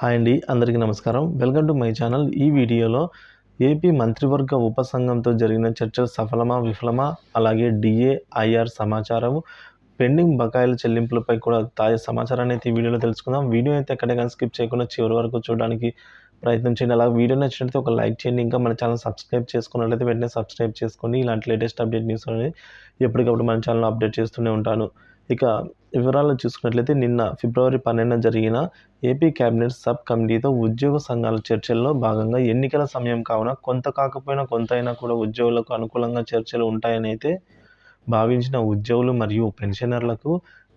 Hi అండి, అందరికీ నమస్కారం. Welcome to my channel. ఈ వీడియోలో ఏపీ మంత్రివర్గ ఉపసంఘంతో జరిగిన చర్చలు సఫలమా విఫలమా, అలాగే డిఏ ఐఆర్ సమాచారం, పెండింగ్ బకాయిల చెల్లింపులపై కూడా తాజా సమాచారాన్ని అయితే ఈ వీడియోలో తెలుసుకుందాం. వీడియో అయితే ఎక్కడ కానీ స్కిప్ చేయకుండా చివరి వరకు చూడడానికి ప్రయత్నం చేయండి. అలాగే వీడియో నచ్చినట్లయితే ఒక లైక్ చేయండి. ఇంకా మన ఛానల్ సబ్స్క్రైబ్ చేసుకున్నట్లయితే వెంటనే సబ్స్క్రైబ్ చేసుకోండి. ఇలాంటి లేటెస్ట్ అప్డేట్ న్యూస్ అనేది ఎప్పటికప్పుడు మన ఛానల్లో అప్డేట్ చేస్తూనే ఉంటాను. ఇక వివరాలు చూసుకున్నట్లయితే నిన్న ఫిబ్రవరి 12న జరిగిన ఏపీ కేబినెట్ సబ్ కమిటీతో ఉద్యోగ సంఘాల చర్చల్లో భాగంగా ఎన్నికల సమయం కావున కొంత కాకపోయినా కొంత అయినా కూడా ఉద్యోగులకు అనుకూలంగా చర్చలు ఉంటాయని అయితే భావించిన ఉద్యోగులు మరియు పెన్షనర్లకు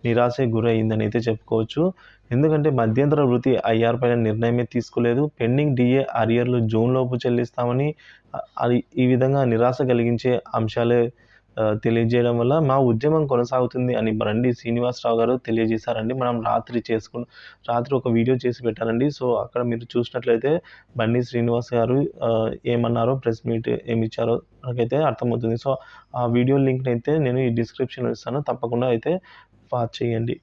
నిరాశే గురైందని అయితే చెప్పుకోవచ్చు. ఎందుకంటే మధ్యంతర వృత్తి ఐఆర్ పైన నిర్ణయమే తీసుకోలేదు. పెండింగ్ డిఏ అరియర్లు జూన్లోపు చెల్లిస్తామని అది ఈ విధంగా నిరాశ కలిగించే అంశాలే తెలియజేయడం వల్ల మా ఉద్యమం కొనసాగుతుంది అని బండి శ్రీనివాసరావు గారు తెలియజేశారండి. మనం రాత్రి ఒక వీడియో చేసి పెట్టానండి. సో అక్కడ మీరు చూసినట్లయితే బండి శ్రీనివాస్ గారు ఏమన్నారో, ప్రెస్ మీట్ ఏమిచ్చారో నాకైతే అర్థమవుతుంది. సో ఆ వీడియో లింక్ని అయితే నేను ఈ డిస్క్రిప్షన్లో ఇస్తాను, తప్పకుండా అయితే వాచ్ చేయండి.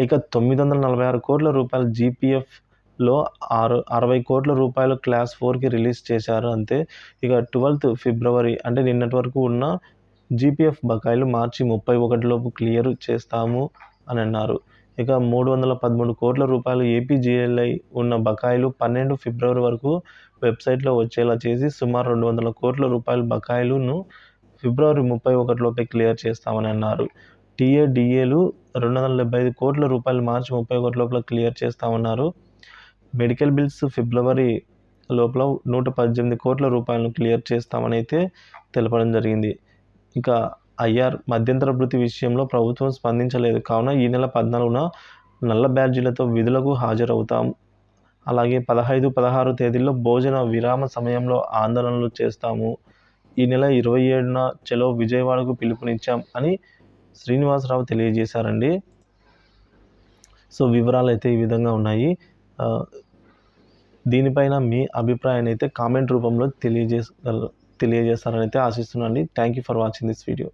ఇక 946 కోట్ల రూపాయల జీపీఎఫ్లో 60 కోట్ల రూపాయలు క్లాస్ 4కి రిలీజ్ చేశారు అంతే. ఇక 12th ఫిబ్రవరి అంటే నిన్నటి వరకు ఉన్న జీపీఎఫ్ బకాయిలు మార్చి 31 లోపు క్లియర్ చేస్తాము అని అన్నారు. ఇక 313 కోట్ల రూపాయలు ఏపీజీఎల్ఐ ఉన్న బకాయిలు 12 ఫిబ్రవరి వరకు వెబ్సైట్లో వచ్చేలా చేసి సుమారు 200 కోట్ల రూపాయల బకాయిలను ఫిబ్రవరి 31 లోపే క్లియర్ చేస్తామని అన్నారు. టీఏడిఏలు 275 కోట్ల రూపాయలు మార్చి 31 లోపల క్లియర్ చేస్తామన్నారు. మెడికల్ బిల్స్ ఫిబ్రవరి లోపల 118 కోట్ల రూపాయలను క్లియర్ చేస్తామని అయితే తెలపడం జరిగింది. ఇక ఐఆర్ మధ్యంతర భృతి విషయంలో ప్రభుత్వం స్పందించలేదు కావున ఈ నెల 14న నల్ల బ్యాడ్జీలతో విధులకు హాజరవుతాం. అలాగే 15, 16 తేదీల్లో భోజన విరామ సమయంలో ఆందోళనలు చేస్తాము. ఈ నెల 27న చలో విజయవాడకు పిలుపునిచ్చాం అని శ్రీనివాసరావు తెలియజేశారండి. సో వివరాలు అయితే ఈ విధంగా ఉన్నాయి. దీనిపైన మీ అభిప్రాయాన్ని అయితే కామెంట్ రూపంలో తెలియజేస్తారని అయితే ఆశిస్తున్నాను. Thank you for watching this video.